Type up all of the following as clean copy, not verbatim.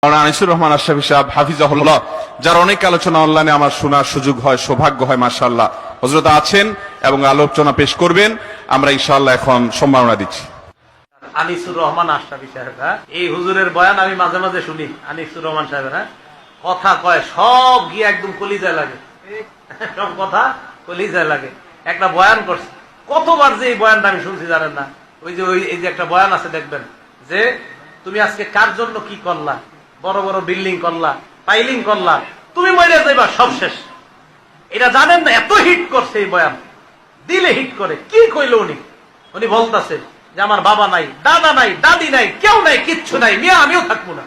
আনিসুর রহমান আশরাফি সাহেব হাফিজাহুল্লাহ, যার অনেক আলোচনা অনলাইনে আমার শোনার সুযোগ হয়, সৌভাগ্য হয়, মাশাআল্লাহ হযরত আছেন এবং আলোচনা পেশ করবেন। আমরা ইনশাআল্লাহ এখন সম্মাননা দিচ্ছি। আনিসুর রহমান আশরাফি সাহেব, এই হুজুরের বয়ান আমি মাঝে মাঝে শুনি। আনিসুর রহমান সাহেবের কথা কয় সব গিয়ে একদম কলিজায় লাগে, সব কথা কলিজায় লাগে। একটা বয়ান করছে, কতবার যে এই বয়ানটা আমি শুনছি জানেন না। এই যে একটা বয়ান আছে দেখবেন যে তুমি আজকে কার জন্য কি করলা, বড় বড় বিল্ডিং করলা, পাইলিং করলা, তুমি মরে যাইবা, সব শেষ। এটা জানেন না, এত হিট করছে এই বয়ান, দিলে হিট করে। কি কইল উনি বলতেছে যে আমার বাবা নাই, দাদা নাই, দাদি নাই, কেউ নাই, কিচ্ছু নাই, মিয়া আমিও থাকবো না।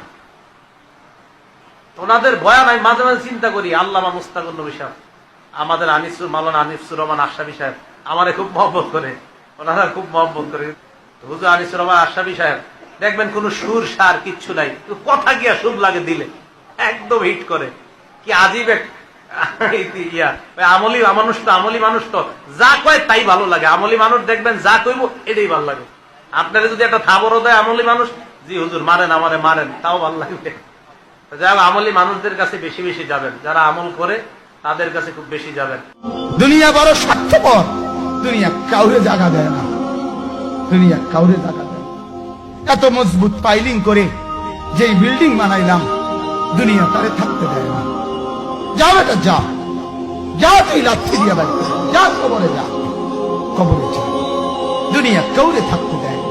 ওনাদের বয়ান আমি মাঝে মাঝে চিন্তা করি, আল্লামা মুস্তাকুর নবী সাহেব, আমাদের মাওলানা আনিসুর রহমান আশরাফি সাহেব আমারে খুব মহব্বত করে, ওনারা খুব মহব্বত করে। হুজুর আনিসুর রহমান আশরাফি সাহেব দেখবেন কোন সুর সার কিচ্ছু নাই, কথা গিয়া সুর লাগে দিলে, একদম হিট করে। কি আজীব এক আমলি মানুষ তো, আমলি মানুষ তো যা কয় তাই ভালো লাগে। আমলি মানুষ দেখবেন যা কইব এটাই ভালো লাগে। আপনারা যদি একটা থাবরও দেয় আমলি মানুষ, জি হুজুর মারেন আমারে মারেন, তাও ভালো লাগবে। যাই হোক, আমলি মানুষদের কাছে বেশি বেশি যাবেন, যারা আমল করে তাদের কাছে খুব বেশি যাবেন। দুনিয়া বড় স্বার্থপর, দুনিয়া কাউরে জায়গা দেয় না, দুনিয়া কাউরে জায়গা দেয়। এত মজবুত পাইলিং করে যে বিল্ডিং বানাইলাম, দুনিয়া তারে থাকতে দেয় না। যা বেটা যা, যা তুই লাথি দিয়া বাড়ি, যা কবরে যা, কবরে যা। দুনিয়া কাউরে থাকতে দেয়।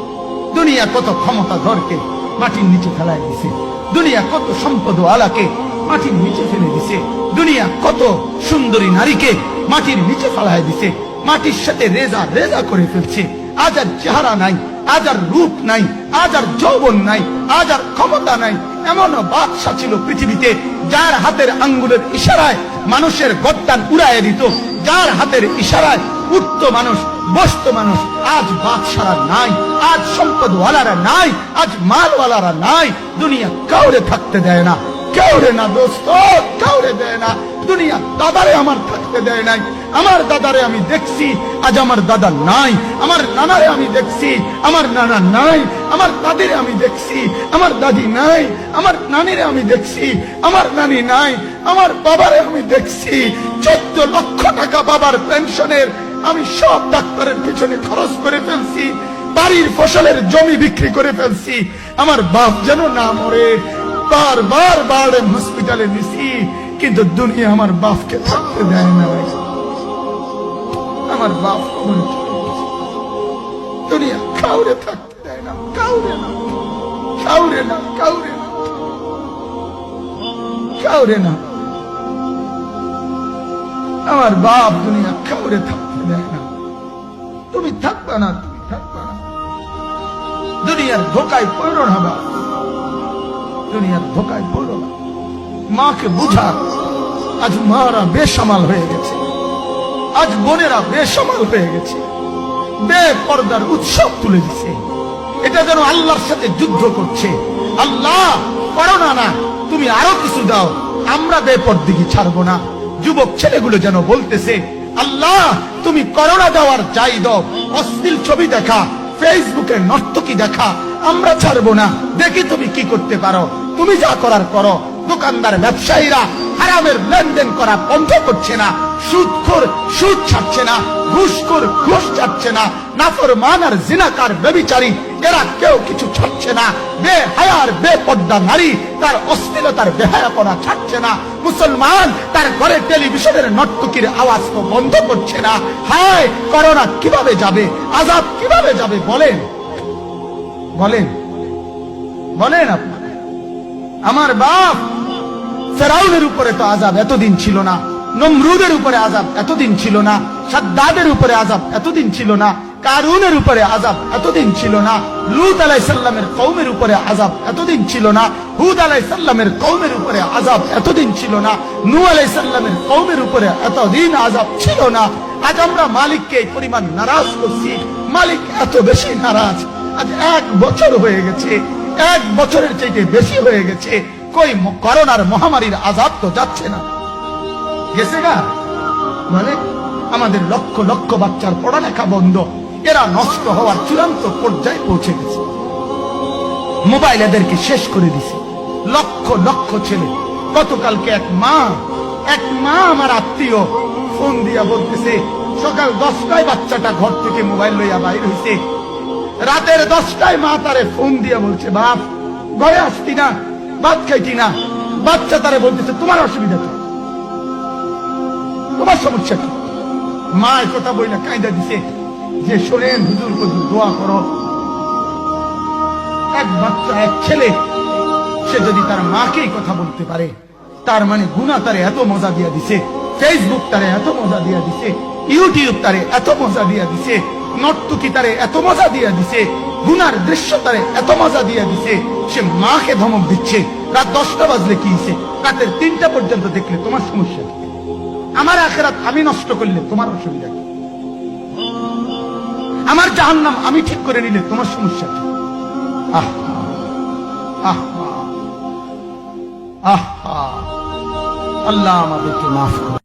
দুনিয়া কত ক্ষমতা ধরকে মাটির নিচে ফেলায় দিছে, দুনিয়া কত সম্পদ আলাকে মাটির নিচে ফেলে দিছে, দুনিয়া কত সুন্দরী নারীকে মাটির নিচে ফেলায় দিছে, মাটির সাথে রেজা রেজা করে ফেলছে। আজ আর চেহারা নাই, আজ আর রূপ নাই, আজ আর যৌবন নাই, আজ আর ক্ষমতা নাই। এমন বাদশা ছিল পৃথিবীতে যার হাতের আঙ্গুলের ইশারায় মানুষের গর্দান উড়াইয়া দিত, যার হাতের ইশারায় উঠতো মানুষ, বসতো মানুষ। আজ বাদশারা নাই, আজ সম্পদওয়ালারা নাই, আজ মালওয়ালারা নাই। দুনিয়া কাউরে থাকতে দেয় না, কাউরে না দোস্ত, কাউরে দেয় না। দুনিয়া দাদারে আমার থাকতে দেয় নাই। আমার দাদারে আমি দেখছি, আজ আমার দাদা নাই। আমার নানারে আমি দেখছি, আমার নানা নাই। আমার দাদিরে আমি দেখছি, আমার দাদি নাই। আমার নানিরে আমি দেখছি, আমার নানি নাই। আমার বাবারে আমি দেখছি, 14 লক্ষ টাকা বাবার পেনশনের আমি সব ডাক্তারের পিছনে খরচ করে ফেলছি, বাড়ির ফসলের জমি বিক্রি করে ফেলছি। আমার বাপ যেন না মরে বারবার বারবার হসপিটালে নিছি, কিন্তু দুনিয়া আমার বাপকে থাকতে দেয় না। আমার বাপ কবরে চলে গেছে, দুনিয়া কাউরে থাকতে দেয় না, কাউরে না, কাউরে না, কাউরে না, কাউরে না। আমার বাপ দুনিয়া কাউরে থাকতে দেয় না। তুমি থাকবা না, তুমি থাকবা না। দুনিয়ার ধোকায় পড়ো না বাপ, দুনিয়ার ধোকায় পড়ো না। মাকে বুঝা, আজ মারা বেসামাল হয়ে গেছে, আজ বোনেরা বেসামাল হয়ে গেছে, বেপর্দার উৎসব তুলে দিছে। এটা যেন আল্লাহর সাথে যুদ্ধ করছে। আল্লাহ করো না, না তুমি আরো কিছু দাও, আমরা বেপরদিগি ছাড়বো না। যুবক ছেলেগুলো যেন বলতেছে, আল্লাহ তুমি করোনা দেওয়ার চাই দাও, অশ্লীল ছবি দেখা, ফেসবুকে নর্তকী দেখা আমরা ছাড়বো না। দেখি তুমি কি করতে পারো, তুমি যা করার করো। দোকানদার ব্যবসায়ীরা হারামের লেনদেন করা বন্ধ করছে না, সুদখোর সুদ ছাড়ছে না, ঘুষখোর ঘুষ ছাড়ছে না, নাফরমান আর জিনাকার ব্যভিচারী এরা কেউ কিছু ছাড়ছে না। বেহায়ার বেপর্দা নারী তার অশ্লীলতার বেহায়াপনা ছাড়ছে না। মুসলমান তার ঘরে টেলিভিশনের নর্তকীর আওয়াজ তো বন্ধ করছে না। হায় করোনা কিভাবে যাবে, আযাব কিভাবে যাবে বলেন, বলেন, বলেন আপনারা। আমার বাপ ফেরাউনের উপরে তো আযাব এতদিন ছিল না, নমরুদের উপরে আযাব এতদিন ছিল না, সাদ্দাদের উপরে আযাব এতদিন ছিল না, কারুনের উপরে আযাব এতদিন ছিল না, লূত আলাইহিস সালামের কওমের উপরে আযাব এতদিন ছিল না, হুদ আলাইহিস সালামের কওমের উপরে আযাব এতদিন ছিল না, নূহ আলাইহিস সালামের কওমের উপরে এতদিন আযাব ছিল না। আজ আমরা মালিককে এই পরিমাণ নারাজ করছি, মালিক এত বেশি নারাজ। আজ 1 বছর হয়ে গেছে, 1 বছরের চাইতে বেশি হয়ে গেছে, কই করোনার মহামারীর আযাব তো যাচ্ছে না, গেছে গা। মানে আমাদের লক্ষ লক্ষ বাচ্চার পড়ালেখা বন্ধ, এরা নষ্ট হওয়ার চূড়ান্ত পর্যায়ে পৌঁছে গেছে। মোবাইল এদেরকে শেষ করে দিছে। লক্ষ লক্ষ ছেলে। গতকালকে এক মা আমার আত্মীয় ফোন দিয়া বলতেছে সকাল 10টায় বাচ্চাটা ঘর থেকে মোবাইল লইয়া বাইর হইছে, রাতের 10টায় মা তারে ফোন দিয়া বলছে বাপ ঘরে আসতি না, ভাত খাইতি না। বাচ্চা তারে বলতেছে তোমার অসুবিধা কি, তোমার সমস্যা কি? মা কথা বইলা কায়দা দিছে যে শোনেন হুজুর হুজুর দোয়া করো, এক বাচ্চা এক ছেলে সে যদি তার মাকেই কথা বলতে পারে তার মানে গুনাহ তারে এত মজা দিয়া দিছে, ফেসবুক তারে এত মজা দিয়া দিছে, ইউটিউব তারে এত মজা দিয়া দিছে, নর্তকী তারে এত মজা দিয়া দিছে, গুনার দৃশ্য তারে এত মজা দিয়া দিছে, সে মাকে ধমক দিচ্ছে। রাত 10টা বাজলে কি হইছে, রাতের 3টা পর্যন্ত দেখলে তোমার সমস্যা কি? আমার আখিরাত আমি নষ্ট করলে তোমার অসুবিধা কি? আমার জাহান্নাম আমি ঠিক করে নিলে তোমার সমস্যা কি? আহ আহ আহ আল্লাহ আমাদেরকে মাফ করো।